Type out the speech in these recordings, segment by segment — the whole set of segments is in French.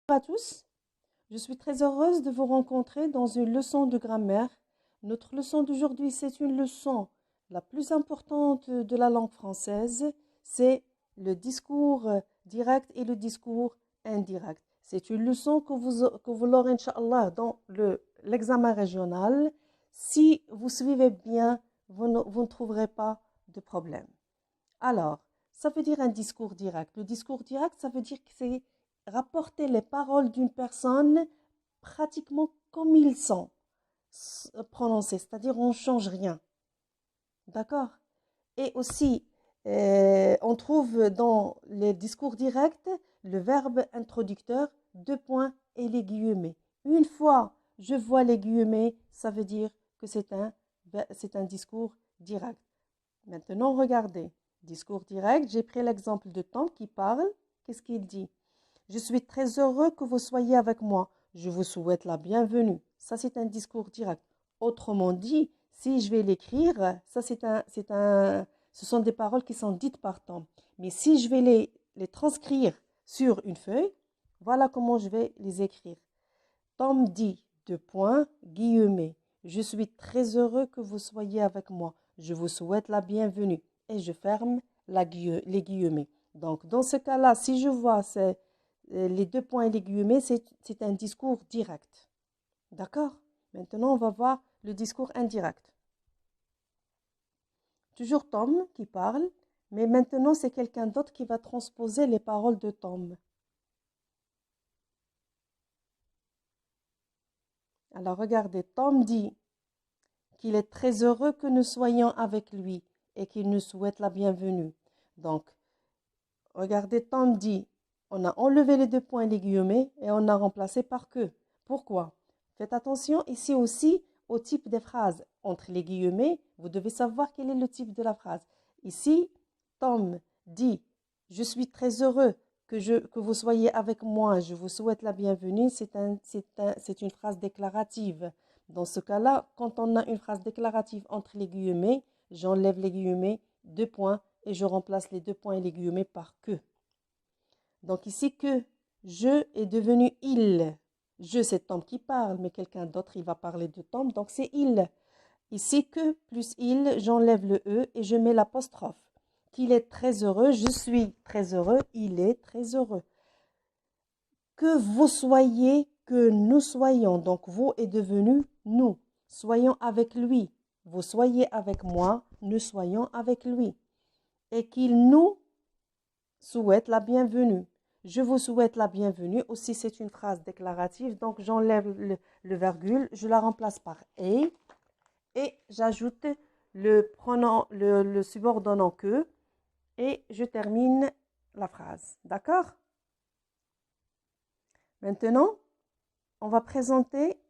Bonjour à tous, je suis très heureuse de vous rencontrer dans une leçon de grammaire. Notre leçon d'aujourd'hui, c'est une leçon la plus importante de la langue française, c'est le discours direct et le discours indirect. C'est une leçon que vous l'aurez, Inch'Allah, dans l'examen régional. Si vous suivez bien, vous ne trouverez pas de problème. Alors, ça veut dire un discours direct. Le discours direct, ça veut dire que c'est rapporter les paroles d'une personne pratiquement comme ils sont prononcées, c'est-à-dire on ne change rien. D'accord? Et aussi, on trouve dans les discours directs le verbe introducteur, deux points et les guillemets. Une fois je vois les guillemets, ça veut dire que c'est un discours direct. Maintenant, regardez. Discours direct, j'ai pris l'exemple de Tom qui parle. Qu'est-ce qu'il dit? Je suis très heureux que vous soyez avec moi. Je vous souhaite la bienvenue. Ça, c'est un discours direct. Autrement dit, si je vais l'écrire, ça, ce sont des paroles qui sont dites par Tom. Mais si je vais les transcrire sur une feuille, voilà comment je vais les écrire. Tom dit, deux points, guillemets. Je suis très heureux que vous soyez avec moi. Je vous souhaite la bienvenue. Et je ferme les guillemets. Donc, dans ce cas-là, si je vois les deux points et les guillemets, c'est un discours direct. D'accord? Maintenant, on va voir le discours indirect. Toujours Tom qui parle, mais maintenant, c'est quelqu'un d'autre qui va transposer les paroles de Tom. Alors, regardez, Tom dit qu'il est très heureux que nous soyons avec lui et qu'il nous souhaite la bienvenue. Donc, regardez, Tom dit, on a enlevé les deux points et les guillemets et on a remplacé par que. Pourquoi? Faites attention ici aussi au type des phrases. Entre les guillemets, vous devez savoir quel est le type de la phrase. Ici, Tom dit, je suis très heureux que vous soyez avec moi, je vous souhaite la bienvenue. C'est une phrase déclarative. Dans ce cas-là, quand on a une phrase déclarative entre les guillemets, j'enlève les guillemets, deux points, et je remplace les deux points et les guillemets par que. Donc ici, que, je est devenu il. Je, c'est Tom qui parle, mais quelqu'un d'autre, il va parler de Tom, donc c'est il. Ici, que plus il, j'enlève le e et je mets l'apostrophe. Qu'il est très heureux, je suis très heureux, il est très heureux. Que vous soyez, que nous soyons. Donc, vous est devenu nous. Soyons avec lui. Vous soyez avec moi, nous soyons avec lui. Et qu'il nous souhaite la bienvenue. Je vous souhaite la bienvenue. Aussi, c'est une phrase déclarative. Donc, j'enlève le virgule, je la remplace par et j'ajoute le pronom, le subordonnant que et je termine la phrase. D'accord? Maintenant, on va présenter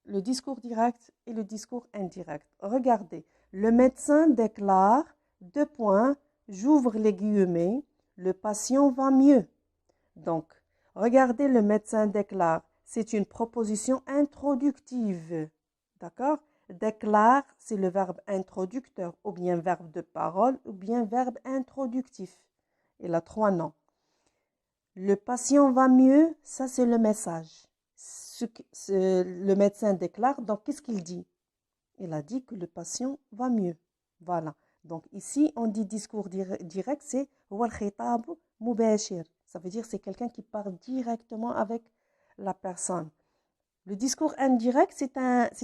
le discours direct et le discours indirect. Regardez, le médecin déclare, deux points, j'ouvre les guillemets, le patient va mieux. Donc, regardez, le médecin déclare, c'est une proposition introductive. D'accord? Déclare, c'est le verbe introducteur, ou bien verbe de parole, ou bien verbe introductif. Il a trois noms. Le patient va mieux, ça c'est le message. Le médecin déclare, donc qu'est-ce qu'il dit? Il a dit que le patient va mieux. Voilà. Donc ici, on dit discours direct, c'est wal khitab mubashir. Ça veut dire c'est quelqu'un qui parle directement avec la personne. Le discours indirect, c'est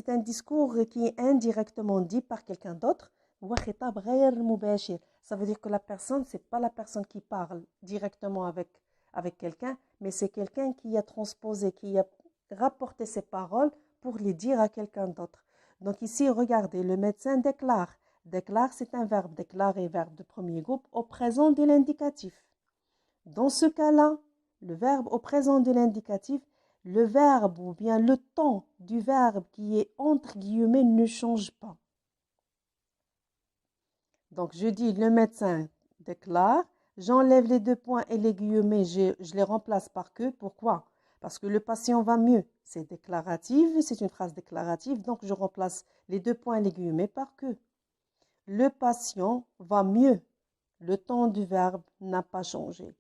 un discours qui est indirectement dit par quelqu'un d'autre. Wal khitab ghayr mubashir. Ça veut dire que la personne, c'est pas la personne qui parle directement avec quelqu'un, mais c'est quelqu'un qui a transposé, qui a rapporté ses paroles pour les dire à quelqu'un d'autre. Donc ici, regardez, le médecin déclare. Déclare, c'est un verbe. Déclarer, verbe de premier groupe, au présent de l'indicatif. Dans ce cas-là, le verbe au présent de l'indicatif, le verbe ou bien le temps du verbe qui est entre guillemets ne change pas. Donc, je dis le médecin déclare, j'enlève les deux points et les guillemets, je les remplace par que. Pourquoi? Parce que le patient va mieux. C'est déclaratif, c'est une phrase déclarative, donc je remplace les deux points et les guillemets par que. Le patient va mieux. Le temps du verbe n'a pas changé.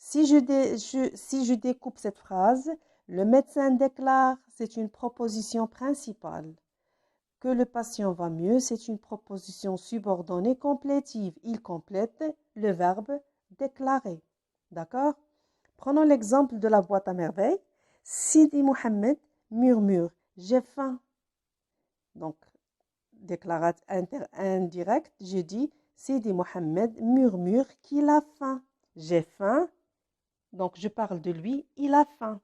Si je découpe cette phrase, le médecin déclare, c'est une proposition principale. Que le patient va mieux, c'est une proposition subordonnée complétive. Il complète le verbe déclarer. D'accord? Prenons l'exemple de la boîte à merveilles. Sidi Mohamed murmure, j'ai faim. Donc, déclaration indirecte, je dis, Sidi Mohamed murmure qu'il a faim. J'ai faim. Donc, je parle de lui, il a faim.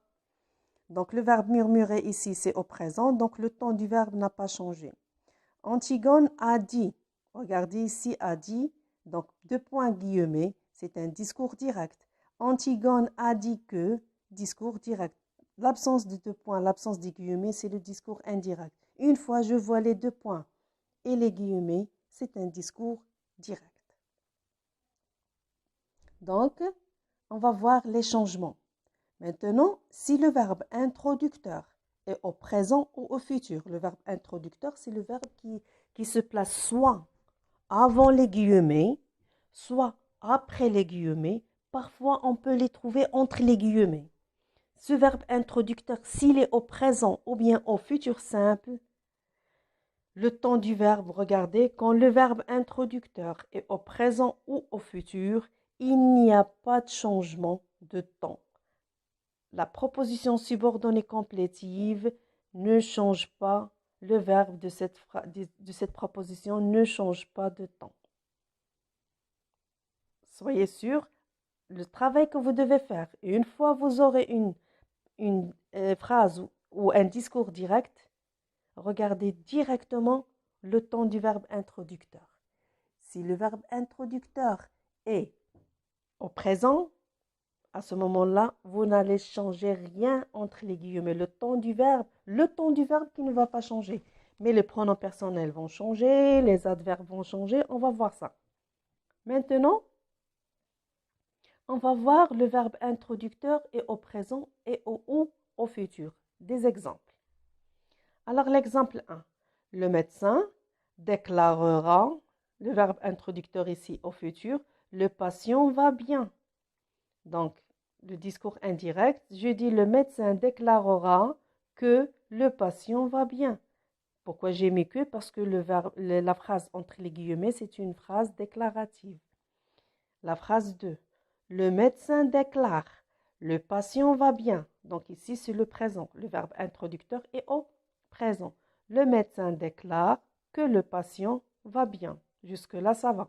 Donc, le verbe murmurer ici, c'est au présent. Donc, le temps du verbe n'a pas changé. Antigone a dit. Regardez ici, a dit. Donc, deux points guillemets, c'est un discours direct. Antigone a dit que, discours direct. L'absence de deux points, l'absence des guillemets, c'est le discours indirect. Une fois je vois les deux points et les guillemets, c'est un discours direct. Donc, on va voir les changements. Maintenant, si le verbe introducteur est au présent ou au futur, le verbe introducteur, c'est le verbe qui se place soit avant les guillemets, soit après les guillemets. Parfois, on peut les trouver entre les guillemets. Ce verbe introducteur, s'il est au présent ou bien au futur simple, le temps du verbe, regardez, quand le verbe introducteur est au présent ou au futur, il n'y a pas de changement de temps. La proposition subordonnée complétive ne change pas, le verbe de cette proposition ne change pas de temps. Soyez sûr, le travail que vous devez faire, une fois vous aurez une phrase ou un discours direct, regardez directement le temps du verbe introducteur. Si le verbe introducteur est au présent, à ce moment-là, vous n'allez changer rien entre les guillemets. Le temps du verbe qui ne va pas changer. Mais les pronoms personnels vont changer, les adverbes vont changer. On va voir ça. Maintenant, on va voir le verbe introducteur et au présent et au futur. Des exemples. Alors, l'exemple 1. Le médecin déclarera, le verbe introducteur ici au futur, le patient va bien. Donc, le discours indirect, je dis le médecin déclarera que le patient va bien. Pourquoi j'ai mis que? Parce que la phrase entre les guillemets, c'est une phrase déclarative. La phrase 2. Le médecin déclare, le patient va bien. Donc ici, c'est le présent. Le verbe introducteur est au présent. Le médecin déclare que le patient va bien. Jusque-là, ça va.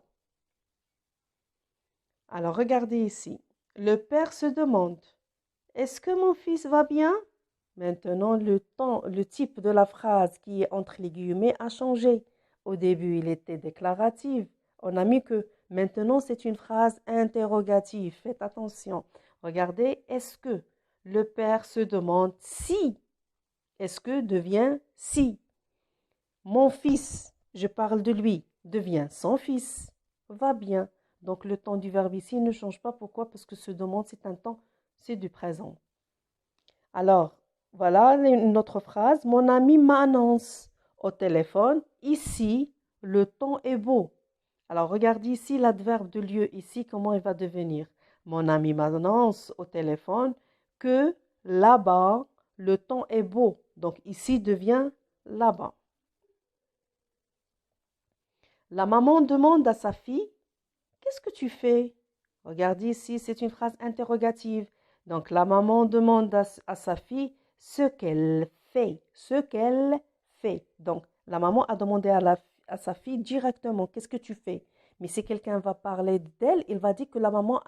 Alors, regardez ici. Le père se demande, est-ce que mon fils va bien? Maintenant, le type de la phrase qui est entre les guillemets a changé. Au début, il était déclaratif. On a mis que. Maintenant, c'est une phrase interrogative. Faites attention. Regardez, est-ce que le père se demande si. Est-ce que devient si. Mon fils, je parle de lui, devient son fils. Va bien. Donc, le temps du verbe ici ne change pas. Pourquoi? Parce que se demande, c'est un temps, c'est du présent. Alors, voilà une autre phrase. Mon ami m'annonce au téléphone. Ici, le temps est beau. Alors, regardez ici l'adverbe de lieu ici, comment il va devenir. Mon ami m'annonce au téléphone que là-bas, le temps est beau. Donc, ici devient là-bas. La maman demande à sa fille, qu'est-ce que tu fais? Regardez ici, c'est une phrase interrogative. Donc, la maman demande à sa fille ce qu'elle fait. Ce qu'elle fait. Donc, la maman a demandé à sa fille directement, qu'est-ce que tu fais? Mais si quelqu'un va parler d'elle, il va dire que la maman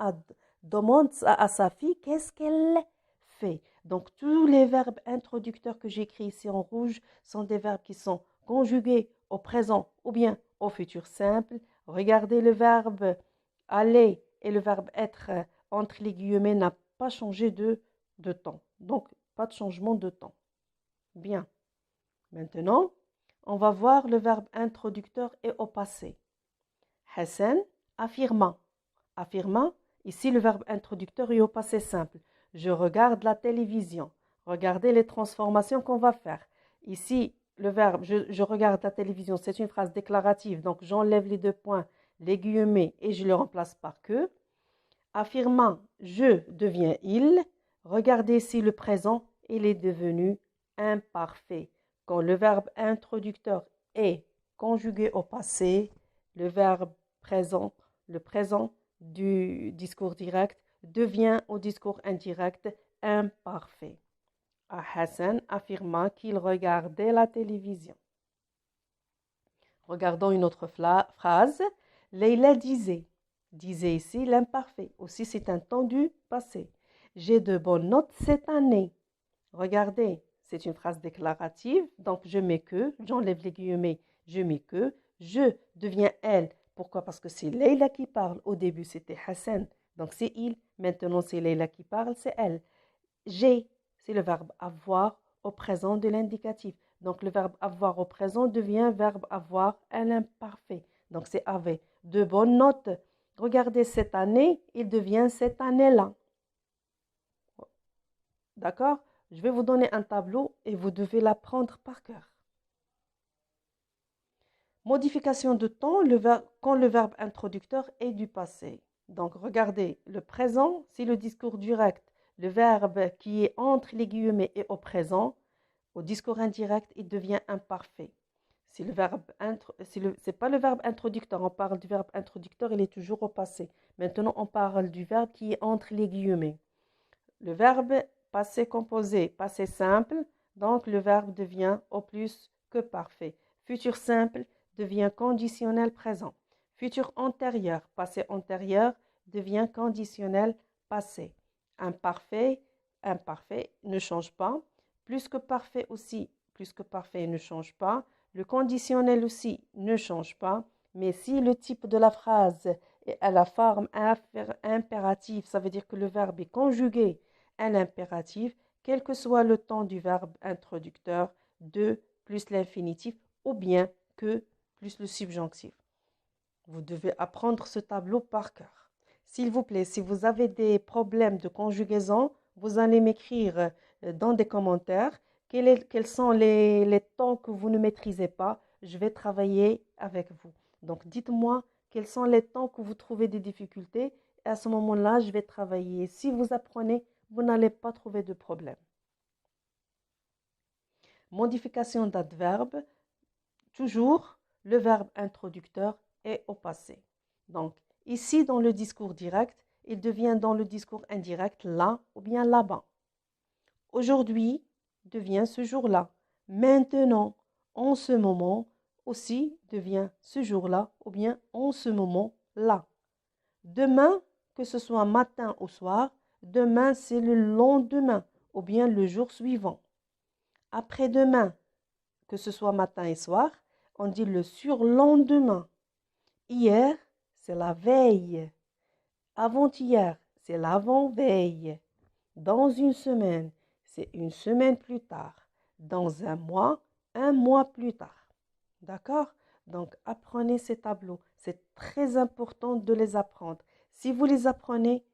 demande à sa fille, qu'est-ce qu'elle fait? Donc, tous les verbes introducteurs que j'écris ici en rouge sont des verbes qui sont conjugués au présent ou bien au futur simple. Regardez le verbe aller et le verbe être entre les guillemets n'a pas changé de temps. Donc, pas de changement de temps. Bien. Maintenant, on va voir le verbe introducteur et au passé. Hassan affirma. Affirma, ici le verbe introducteur est au passé simple. Je regarde la télévision. Regardez les transformations qu'on va faire. Ici, le verbe je regarde la télévision, c'est une phrase déclarative. Donc, j'enlève les deux points, les guillemets et je le remplace par que. affirmant je devient il, regardez si le présent il est devenu imparfait. Quand le verbe introducteur est conjugué au passé, le verbe présent, le présent du discours direct devient au discours indirect imparfait. Hassan affirma qu'il regardait la télévision. Regardons une autre phrase. Leïla disait. Disait ici l'imparfait. Aussi, c'est un temps du passé. J'ai de bonnes notes cette année. Regardez, c'est une phrase déclarative. Donc, je mets que, j'enlève les guillemets, je mets que. Je deviens elle. Pourquoi? Parce que c'est Leïla qui parle. Au début, c'était Hassan. Donc, c'est il. Maintenant, c'est Leïla qui parle, c'est elle. J'ai, c'est le verbe avoir au présent de l'indicatif. Donc, le verbe avoir au présent devient verbe avoir à l'imparfait. Donc, c'est avait. De bonnes notes. Regardez cette année, il devient cette année-là. D'accord? Je vais vous donner un tableau et vous devez l'apprendre par cœur. Modification de temps quand le verbe introducteur est du passé. Donc, regardez, le présent, c'est le discours direct. Le verbe qui est entre les guillemets et au présent, au discours indirect, il devient imparfait. C'est pas le verbe introducteur. On parle du verbe introducteur, il est toujours au passé. Maintenant, on parle du verbe qui est entre les guillemets. Le verbe passé composé, passé simple, donc le verbe devient au plus que parfait. Futur simple devient conditionnel présent. Futur antérieur, passé antérieur, devient conditionnel passé. Imparfait ne change pas. Plus que parfait aussi, plus que parfait ne change pas. Le conditionnel aussi ne change pas. Mais si le type de la phrase est à la forme impérative, ça veut dire que le verbe est conjugué à l'impératif, quel que soit le temps du verbe introducteur, de plus l'infinitif ou bien que plus le subjonctif. Vous devez apprendre ce tableau par cœur. S'il vous plaît, si vous avez des problèmes de conjugaison, vous allez m'écrire dans des commentaires quels sont les temps que vous ne maîtrisez pas. Je vais travailler avec vous. Donc, dites-moi quels sont les temps que vous trouvez des difficultés. Et à ce moment-là, je vais travailler. Si vous apprenez, vous n'allez pas trouver de problème. Modification d'adverbe. Toujours, le verbe introducteur est au passé. Donc, ici, dans le discours direct, il devient dans le discours indirect là ou bien là-bas. Aujourd'hui devient ce jour-là. Maintenant, en ce moment, aussi devient ce jour-là ou bien en ce moment-là. Demain, que ce soit matin ou soir, demain c'est le lendemain ou bien le jour suivant. Après-demain, que ce soit matin et soir, on dit le surlendemain. Hier, c'est la veille. Avant-hier, c'est l'avant-veille. Dans une semaine, c'est une semaine plus tard. Dans un mois plus tard. D'accord? Donc, apprenez ces tableaux. C'est très important de les apprendre. Si vous les apprenez,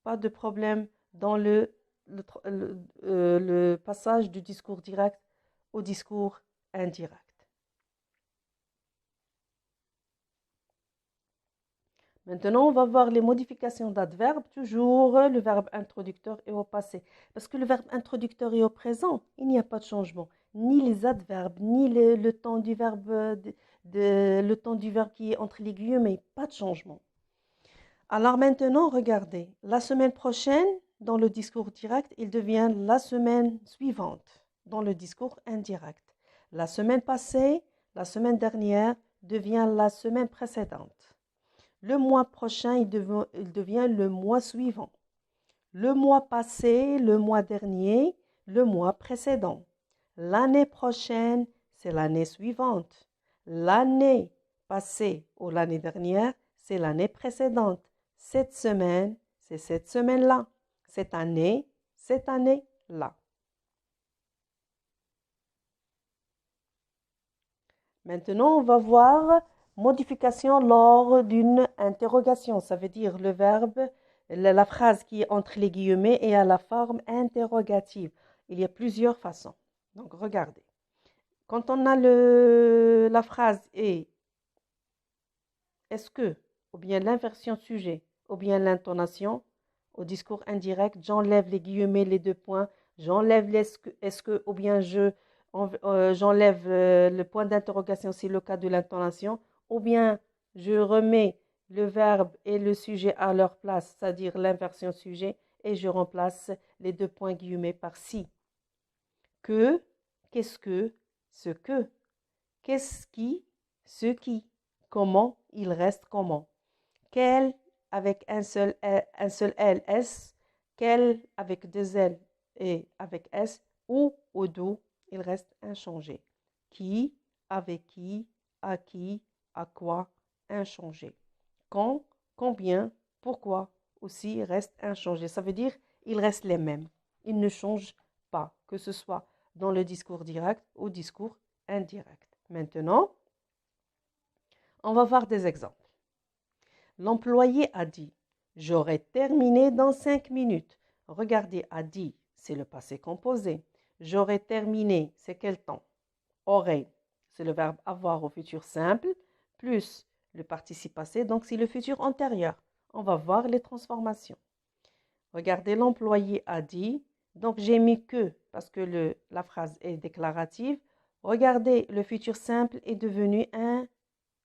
pas de problème dans le passage du discours direct au discours indirect. Maintenant, on va voir les modifications d'adverbes. Toujours le verbe introducteur est au passé. Parce que le verbe introducteur est au présent, il n'y a pas de changement. Ni les adverbes, ni le temps du verbe, le temps du verbe qui est entre les guillemets, pas de changement. Alors maintenant, regardez. La semaine prochaine, dans le discours direct, il devient la semaine suivante, dans le discours indirect. La semaine passée, la semaine dernière, devient la semaine précédente. Le mois prochain, il devient le mois suivant. Le mois passé, le mois dernier, le mois précédent. L'année prochaine, c'est l'année suivante. L'année passée ou l'année dernière, c'est l'année précédente. Cette semaine, c'est cette semaine-là. Cette année-là. Maintenant, on va voir modification lors d'une interrogation. Ça veut dire le verbe, la phrase qui est entre les guillemets et à la forme interrogative. Il y a plusieurs façons. Donc, regardez. Quand on a la phrase est-ce que, ou bien l'inversion de sujet, ou bien l'intonation. Au discours indirect, j'enlève les guillemets, les deux points, j'enlève est-ce que, ou bien j'enlève le point d'interrogation, c'est le cas de l'intonation, ou bien je remets le verbe et le sujet à leur place, c'est-à-dire l'inversion sujet, et je remplace les deux points guillemets par si. Que, qu'est-ce que, ce que, qu'est-ce qui, ce qui, comment, il reste comment. Quel avec un seul L, S, quel avec deux L et avec S, ou au dos, il reste inchangé. Qui, avec qui, à quoi, inchangé. Quand, combien, pourquoi, aussi reste inchangé. Ça veut dire ils restent les mêmes. Ils ne changent pas, que ce soit dans le discours direct ou discours indirect. Maintenant, on va voir des exemples. L'employé a dit « J'aurai terminé dans 5 minutes ». Regardez, a dit, c'est le passé composé. J'aurai terminé, c'est quel temps? Aurait, c'est le verbe avoir au futur simple, plus le participe passé, donc c'est le futur antérieur. On va voir les transformations. Regardez, l'employé a dit, donc j'ai mis que, parce que la phrase est déclarative. Regardez, le futur simple est devenu un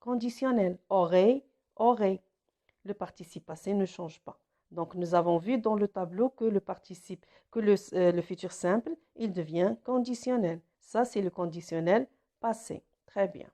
conditionnel. Aurait, aurait. Le participe passé ne change pas. Donc, nous avons vu dans le tableau que le futur simple, il devient conditionnel. Ça, c'est le conditionnel passé. Très bien.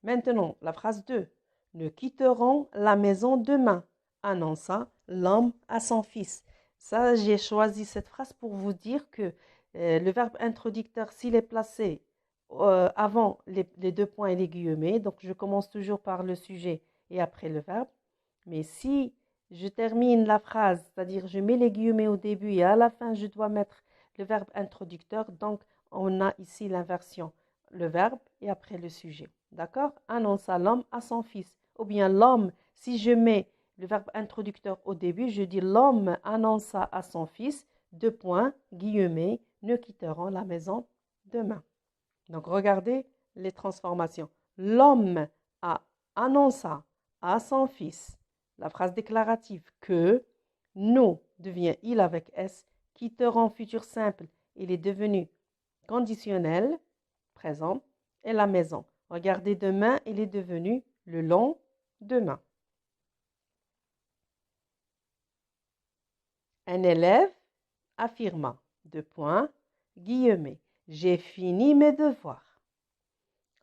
Maintenant, la phrase 2. Nous quitterons la maison demain, annonça l'homme à son fils. Ça, j'ai choisi cette phrase pour vous dire que le verbe introducteur, s'il est placé avant les deux points et les guillemets, donc je commence toujours par le sujet et après le verbe. Mais si je termine la phrase, c'est-à-dire je mets les guillemets au début et à la fin, je dois mettre le verbe introducteur, donc on a ici l'inversion, le verbe et après le sujet. D'accord? Annonça l'homme à son fils. Ou bien l'homme, si je mets le verbe introducteur au début, je dis l'homme annonça à son fils, deux points, guillemets, nous quitterons la maison demain. Donc, regardez les transformations. L'homme annonça à son fils la phrase déclarative que nous devient il avec S, quitteront futur simple, il est devenu conditionnel, présent, et la maison. Regardez demain, il est devenu le lendemain. Un élève affirma, deux points, guillemets, j'ai fini mes devoirs.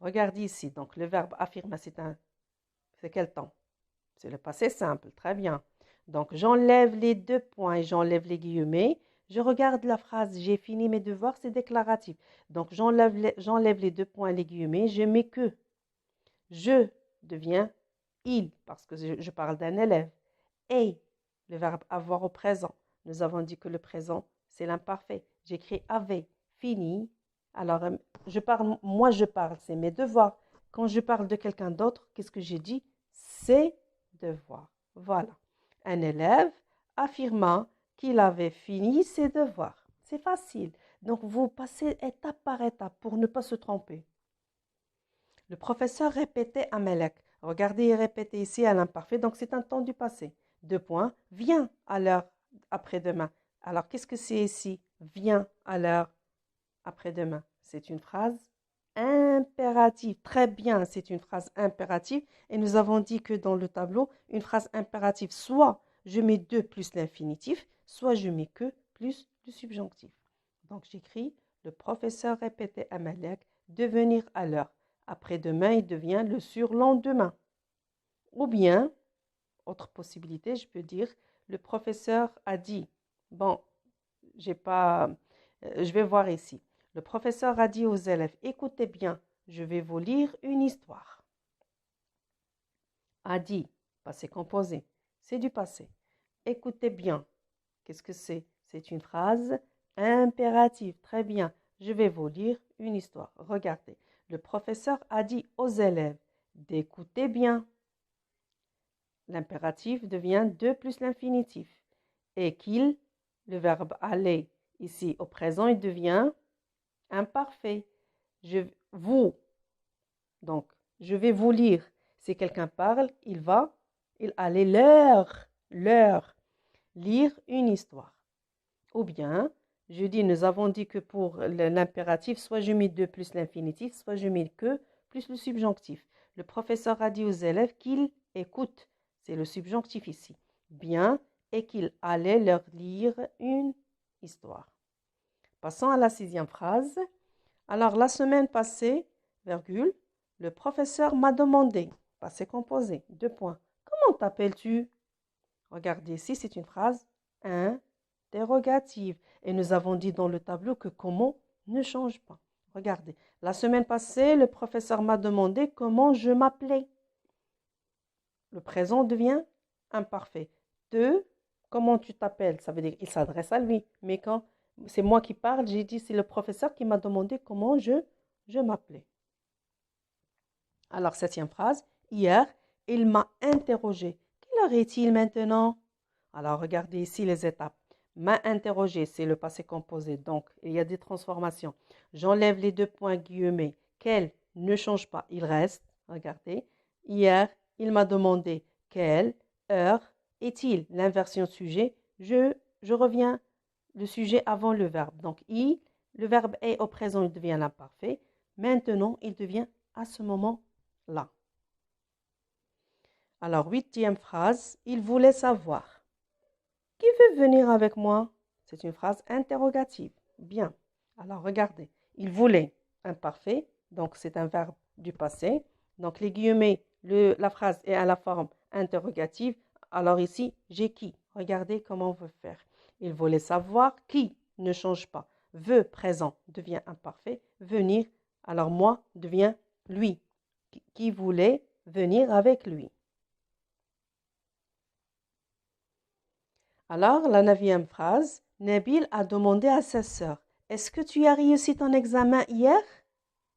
Regardez ici, donc le verbe affirmer, c'est quel temps? C'est le passé simple, très bien. Donc j'enlève les deux points et j'enlève les guillemets. Je regarde la phrase j'ai fini mes devoirs, c'est déclaratif. Donc j'enlève les deux points et les guillemets, je mets que. Je devient il, parce que je parle d'un élève. Et le verbe avoir au présent. Nous avons dit que le présent, c'est l'imparfait. J'écris avait, fini. Alors, moi je parle, c'est mes devoirs. Quand je parle de quelqu'un d'autre, qu'est-ce que j'ai dit? Ses devoirs. Voilà. Un élève affirma qu'il avait fini ses devoirs. C'est facile. Donc, vous passez étape par étape pour ne pas se tromper. Le professeur répétait à Melek. Regardez, il répétait ici à l'imparfait, donc c'est un temps du passé. Deux points. Viens à l'heure après-demain. Alors, qu'est-ce que c'est ici? Viens à l'heure après-demain. C'est une phrase impérative. Très bien, c'est une phrase impérative. Et nous avons dit que dans le tableau, une phrase impérative, soit je mets de plus l'infinitif, soit je mets que plus le subjonctif. Donc, j'écris, le professeur répétait à Melek de venir à l'heure. Après-demain, il devient le surlendemain. Ou bien, autre possibilité, je peux dire, le professeur a dit, bon, je vais voir ici. Le professeur a dit aux élèves, écoutez bien, je vais vous lire une histoire. A dit, passé composé, c'est du passé. Écoutez bien, qu'est-ce que c'est? C'est une phrase impérative. Très bien, je vais vous lire une histoire. Regardez, le professeur a dit aux élèves d'écouter bien. L'impératif devient de plus l'infinitif. Et qu'il, le verbe aller, ici au présent, il devient imparfait. Donc, je vais vous lire. Si quelqu'un parle, il allait leur lire une histoire. Ou bien, je dis, nous avons dit que pour l'impératif, soit je mets de plus l'infinitif, soit je mets que plus le subjonctif. Le professeur a dit aux élèves qu'il écoute, c'est le subjonctif ici, bien, et qu'il allait leur lire une histoire. Passons à la 6e phrase. Alors, la semaine passée, virgule, le professeur m'a demandé, passé composé, 2 points. Comment t'appelles-tu? Regardez ici, c'est une phrase interrogative. Et nous avons dit dans le tableau que comment ne change pas. Regardez, la semaine passée, le professeur m'a demandé comment je m'appelais. Le présent devient imparfait. Comment tu t'appelles? Ça veut dire qu'il s'adresse à lui. Mais quand c'est moi qui parle, j'ai dit c'est le professeur qui m'a demandé comment je m'appelais. Alors, 7e phrase. Hier, il m'a interrogé. Quelle heure est-il maintenant? Alors, regardez ici les étapes. M'a interrogé, c'est le passé composé. Donc, il y a des transformations. J'enlève les 2 points guillemets. Quel ne change pas, il reste. Regardez. Hier, il m'a demandé quelle heure est-il? L'inversion sujet. Je reviens le sujet avant le verbe. Donc, le verbe est au présent, il devient l'imparfait. Maintenant, il devient à ce moment-là. Alors, 8e phrase. Il voulait savoir. Qui veut venir avec moi? C'est une phrase interrogative. Bien. Alors, regardez. Il voulait, imparfait. Donc, c'est un verbe du passé. Donc, les guillemets, la phrase est à la forme interrogative. Alors ici, j'ai qui? Regardez comment on veut faire. Il voulait savoir qui ne change pas. Veut, présent, devient imparfait. Venir, alors moi, devient lui. Qui voulait venir avec lui. Alors, la 9e phrase, Nabil a demandé à sa sœur, est-ce que tu as réussi ton examen hier?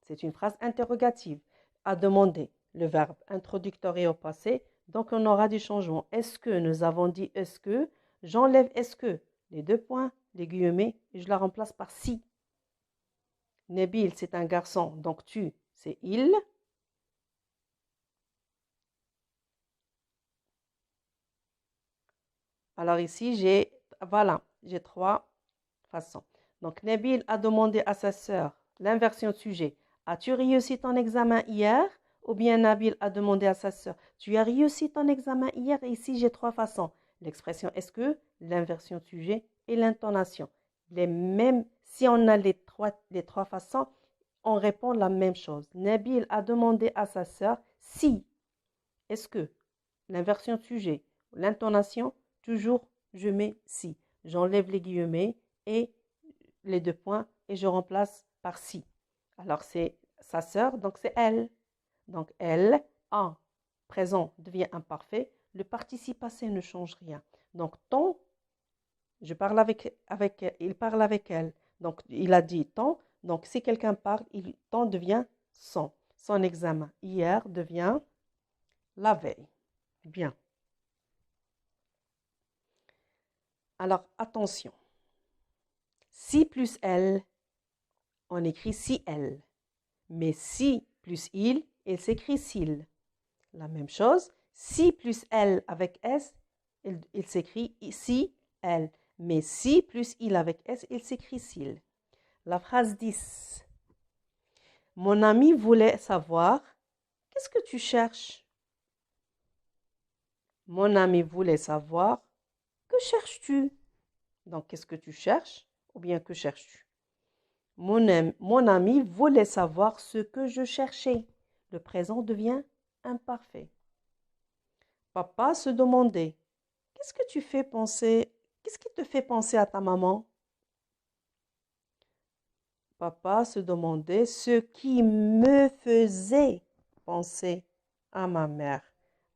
C'est une phrase interrogative. A demandé, le verbe introducteur est au passé, donc on aura du changement. Est-ce que, nous avons dit est-ce que, j'enlève est-ce que, les 2 points, les guillemets, et je la remplace par si. Nabil, c'est un garçon, donc tu, c'est il. Alors ici, j'ai 3 façons. Donc, Nabil a demandé à sa sœur, l'inversion de sujet, as-tu réussi ton examen hier? Ou bien Nabil a demandé à sa sœur, tu as réussi ton examen hier? Et ici, j'ai 3 façons. L'expression est-ce que, l'inversion de sujet et l'intonation. Si on a les trois façons, on répond la même chose. Nabil a demandé à sa sœur si, est-ce que, l'inversion de sujet, l'intonation, toujours je mets si. J'enlève les guillemets et les 2 points et je remplace par si. Alors c'est sa sœur, donc c'est elle. Donc elle, en présent devient imparfait. Le participe passé ne change rien. Donc ton, il parle avec elle. Donc il a dit ton. Donc si quelqu'un parle, ton devient son. Son examen hier devient la veille. Bien. Alors attention. Si plus elle, on écrit si elle. Mais si plus il s'écrit s'il. La même chose, si plus elle avec S, il s'écrit si elle. Mais si plus il avec S, il s'écrit s'il. La phrase 10. Mon ami voulait savoir, qu'est-ce que tu cherches? Mon ami voulait savoir, que cherches-tu? Donc, qu'est-ce que tu cherches? Ou bien, que cherches-tu? Mon ami voulait savoir ce que je cherchais. Le présent devient imparfait. Papa se demandait, qu'est-ce qui te fait penser à ta maman? Papa se demandait ce qui me faisait penser à ma mère.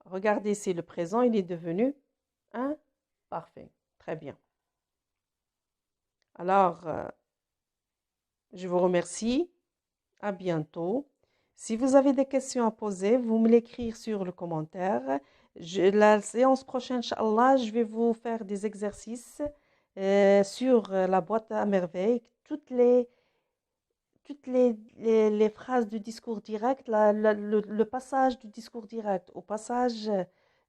Regardez ici, le présent, il est devenu imparfait. Très bien. Alors, je vous remercie. À bientôt. Si vous avez des questions à poser, vous me l'écrire sur le commentaire. La séance prochaine, Inch'Allah, je vais vous faire des exercices sur la boîte à merveilles. Toutes toutes les phrases du discours direct, le passage du discours direct au passage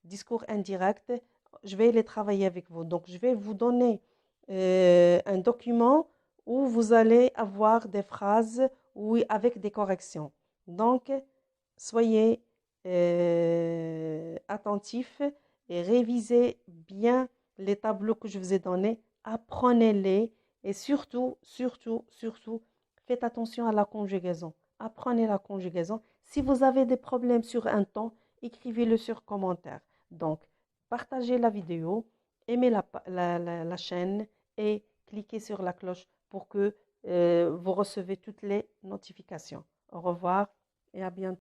discours indirect, je vais les travailler avec vous. Donc, je vais vous donner un document où vous allez avoir des phrases avec des corrections. Donc, soyez attentifs et révisez bien les tableaux que je vous ai donnés. Apprenez-les et surtout, surtout, surtout, faites attention à la conjugaison. Apprenez la conjugaison. Si vous avez des problèmes sur un ton, écrivez-le sur commentaire. Donc, partagez la vidéo, aimez la chaîne et cliquez sur la cloche pour que vous recevez toutes les notifications. Au revoir et à bientôt.